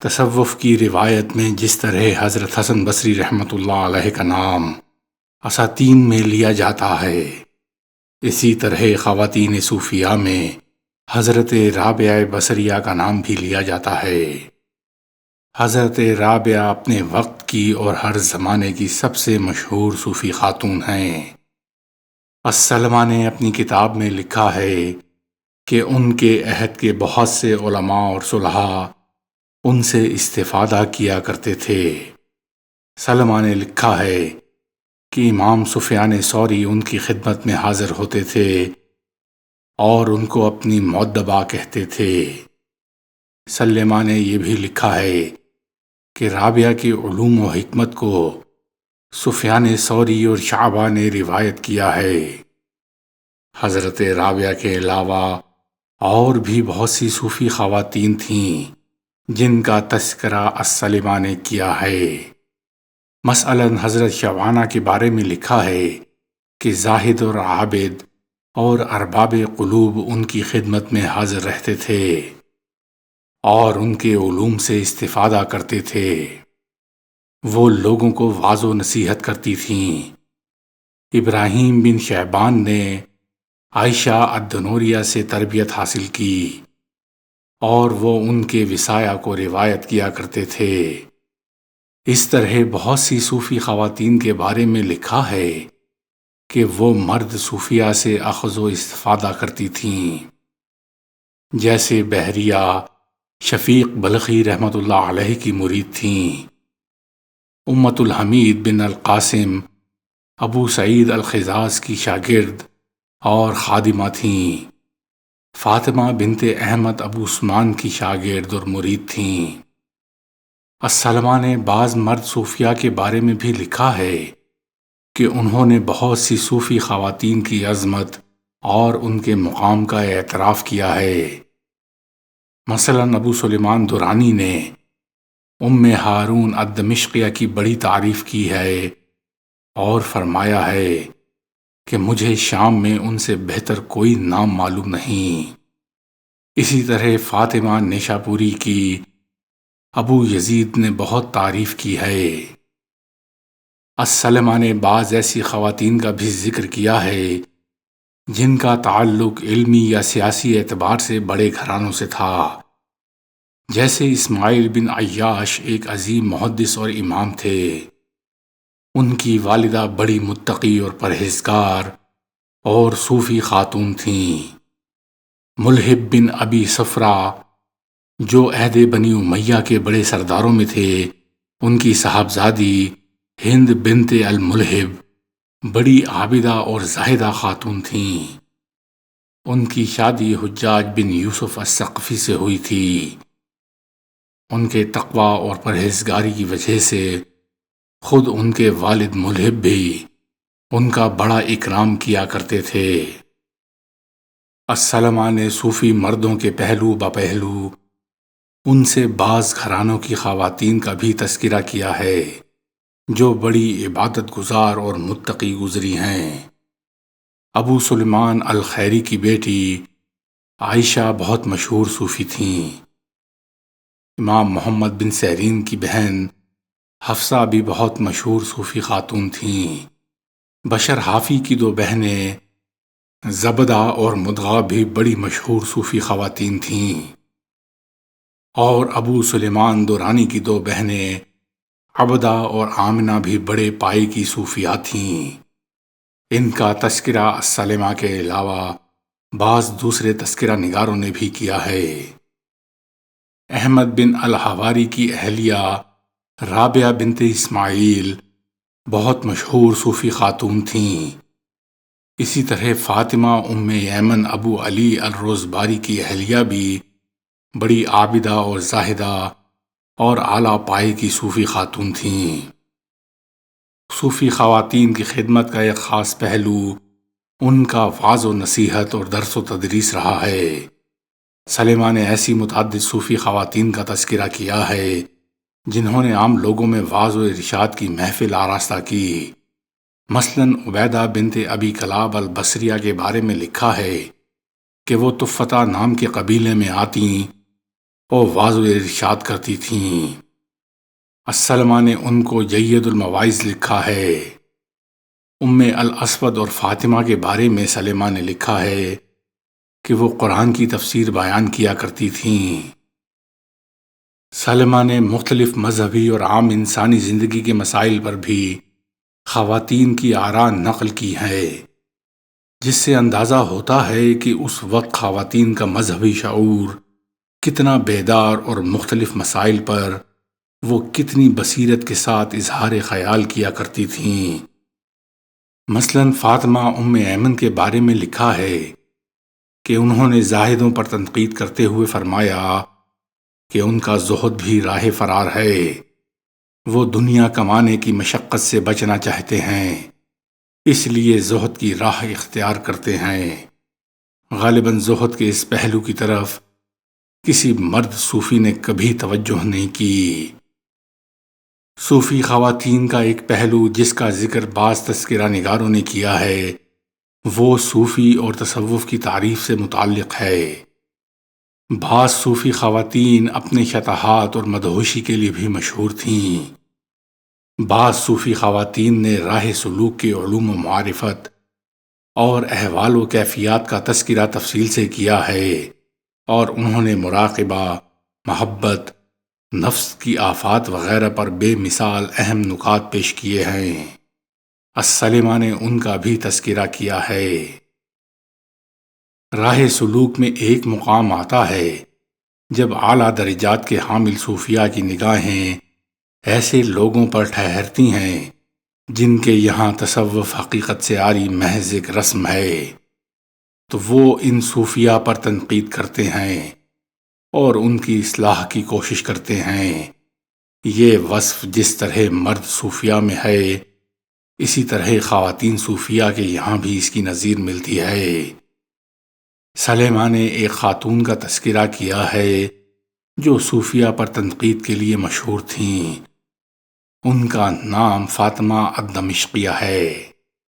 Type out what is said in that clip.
تصوف کی روایت میں جس طرح حضرت حسن بصری رحمۃ اللہ علیہ کا نام اساطین میں لیا جاتا ہے، اسی طرح خواتین صوفیاء میں حضرت رابعہ بصریہ کا نام بھی لیا جاتا ہے۔ حضرت رابعہ اپنے وقت کی اور ہر زمانے کی سب سے مشہور صوفی خاتون ہیں۔ السلمہ نے اپنی کتاب میں لکھا ہے کہ ان کے عہد کے بہت سے علماء اور صلحاء ان سے استفادہ کیا کرتے تھے۔ سلمہ نے لکھا ہے کہ امام سفیان ثوری ان کی خدمت میں حاضر ہوتے تھے اور ان کو اپنی مؤدبہ کہتے تھے۔ سلمہ نے یہ بھی لکھا ہے کہ رابعہ کی علوم و حکمت کو سفیان ثوری اور شعبہ نے روایت کیا ہے۔ حضرت رابعہ کے علاوہ اور بھی بہت سی صوفی خواتین تھیں جن کا تذکرہ السلمہ نے کیا ہے۔ مثلاً حضرت شعبانہ کے بارے میں لکھا ہے کہ زاہد اور عابد اور ارباب قلوب ان کی خدمت میں حاضر رہتے تھے اور ان کے علوم سے استفادہ کرتے تھے۔ وہ لوگوں کو واعظ و نصیحت کرتی تھیں۔ ابراہیم بن شعبان نے عائشہ الدنوریہ سے تربیت حاصل کی اور وہ ان کے وصایا کو روایت کیا کرتے تھے۔ اس طرح بہت سی صوفی خواتین کے بارے میں لکھا ہے کہ وہ مرد صوفیہ سے اخذ و استفادہ کرتی تھیں، جیسے بحریہ شفیق بلخی رحمۃ اللہ علیہ کی مرید تھیں۔ امت الحمید بن القاسم ابو سعید الخزاز کی شاگرد اور خادمہ تھیں۔ فاطمہ بنت احمد ابو عثمان کی شاگرد اور مرید تھیں۔ السلمہ نے بعض مرد صوفیاء کے بارے میں بھی لکھا ہے کہ انہوں نے بہت سی صوفی خواتین کی عظمت اور ان کے مقام کا اعتراف کیا ہے۔ مثلاً ابو سلیمان درانی نے ام ہارون الدمشقیہ کی بڑی تعریف کی ہے اور فرمایا ہے کہ مجھے شام میں ان سے بہتر کوئی نام معلوم نہیں۔ اسی طرح فاطمہ نیشاپوری کی ابو یزید نے بہت تعریف کی ہے۔ السلمہ نے بعض ایسی خواتین کا بھی ذکر کیا ہے جن کا تعلق علمی یا سیاسی اعتبار سے بڑے گھرانوں سے تھا، جیسے اسماعیل بن عیاش ایک عظیم محدث اور امام تھے۔ ان کی والدہ بڑی متقی اور پرہیزگار اور صوفی خاتون تھیں۔ ملہب بن ابی صفرا جو عہد بنی امیہ کے بڑے سرداروں میں تھے، ان کی صاحبزادی ہند بنت الملہب بڑی عابدہ اور زاہدہ خاتون تھیں۔ ان کی شادی حجاج بن یوسف الثقفی سے ہوئی تھی۔ ان کے تقوی اور پرہیزگاری کی وجہ سے خود ان کے والد ملہب بھی ان کا بڑا اکرام کیا کرتے تھے۔ السلمہ نے صوفی مردوں کے پہلو بپہلو ان سے بعض گھرانوں کی خواتین کا بھی تذکرہ کیا ہے جو بڑی عبادت گزار اور متقی گزری ہیں۔ ابو سلیمان الخیری کی بیٹی عائشہ بہت مشہور صوفی تھیں۔ امام محمد بن سیرین کی بہن حفصہ بھی بہت مشہور صوفی خاتون تھیں۔ بشر حافی کی دو بہنیں زبدہ اور مدغہ بھی بڑی مشہور صوفی خواتین تھیں، اور ابو سلیمان درانی کی دو بہنیں عبدہ اور آمنہ بھی بڑے پائے کی صوفیاء تھیں۔ ان کا تذکرہ السلمہ کے علاوہ بعض دوسرے تذکرہ نگاروں نے بھی کیا ہے۔ احمد بن الحواری کی اہلیہ رابعہ بنت اسماعیل بہت مشہور صوفی خاتون تھیں۔ اسی طرح فاطمہ ام ایمن ابو علی الروزباری کی اہلیہ بھی بڑی عابدہ اور زاہدہ اور اعلیٰ پائے کی صوفی خاتون تھیں۔ صوفی خواتین کی خدمت کا ایک خاص پہلو ان کا وعظ و نصیحت اور درس و تدریس رہا ہے۔ سلمہ نے ایسی متعدد صوفی خواتین کا تذکرہ کیا ہے جنہوں نے عام لوگوں میں وعظ و ارشاد کی محفل آراستہ کی۔ مثلاً عبیدہ بنت ابی کلاب البصریہ کے بارے میں لکھا ہے کہ وہ طفتہ نام کے قبیلے میں آتیں اور واضح ارشاد کرتی تھیں۔ السلمہ نے ان کو جید المواعظ لکھا ہے۔ ام الاسود اور فاطمہ کے بارے میں سلمہ نے لکھا ہے کہ وہ قرآن کی تفسیر بیان کیا کرتی تھیں۔ سلمہ نے مختلف مذہبی اور عام انسانی زندگی کے مسائل پر بھی خواتین کی آراء نقل کی ہے، جس سے اندازہ ہوتا ہے کہ اس وقت خواتین کا مذہبی شعور کتنا بیدار اور مختلف مسائل پر وہ کتنی بصیرت کے ساتھ اظہار خیال کیا کرتی تھیں۔ مثلاً فاطمہ ام ایمن کے بارے میں لکھا ہے کہ انہوں نے زاہدوں پر تنقید کرتے ہوئے فرمایا کہ ان کا زہد بھی راہ فرار ہے، وہ دنیا کمانے کی مشقت سے بچنا چاہتے ہیں، اس لیے زہد کی راہ اختیار کرتے ہیں۔ غالباً زہد کے اس پہلو کی طرف کسی مرد صوفی نے کبھی توجہ نہیں کی۔ صوفی خواتین کا ایک پہلو جس کا ذکر بعض تذکرہ نگاروں نے کیا ہے وہ صوفی اور تصوف کی تعریف سے متعلق ہے۔ بعض صوفی خواتین اپنے شطحات اور مدہوشی کے لیے بھی مشہور تھیں۔ بعض صوفی خواتین نے راہ سلوک کے علوم و معرفت اور احوال و کیفیات کا تذکرہ تفصیل سے کیا ہے، اور انہوں نے مراقبہ، محبت، نفس کی آفات وغیرہ پر بے مثال اہم نکات پیش کیے ہیں۔ السلمہ نے ان کا بھی تذکرہ کیا ہے۔ راہ سلوک میں ایک مقام آتا ہے جب اعلیٰ درجات کے حامل صوفیاء کی نگاہیں ایسے لوگوں پر ٹھہرتی ہیں جن کے یہاں تصوف حقیقت سے عاری محض ایک رسم ہے، تو وہ ان صوفیاء پر تنقید کرتے ہیں اور ان کی اصلاح کی کوشش کرتے ہیں۔ یہ وصف جس طرح مرد صوفیاء میں ہے، اسی طرح خواتین صوفیاء کے یہاں بھی اس کی نظیر ملتی ہے۔ سلمہ نے ایک خاتون کا تذکرہ کیا ہے جو صوفیاء پر تنقید کے لیے مشہور تھیں۔ ان کا نام فاطمہ الدمشقیہ ہے۔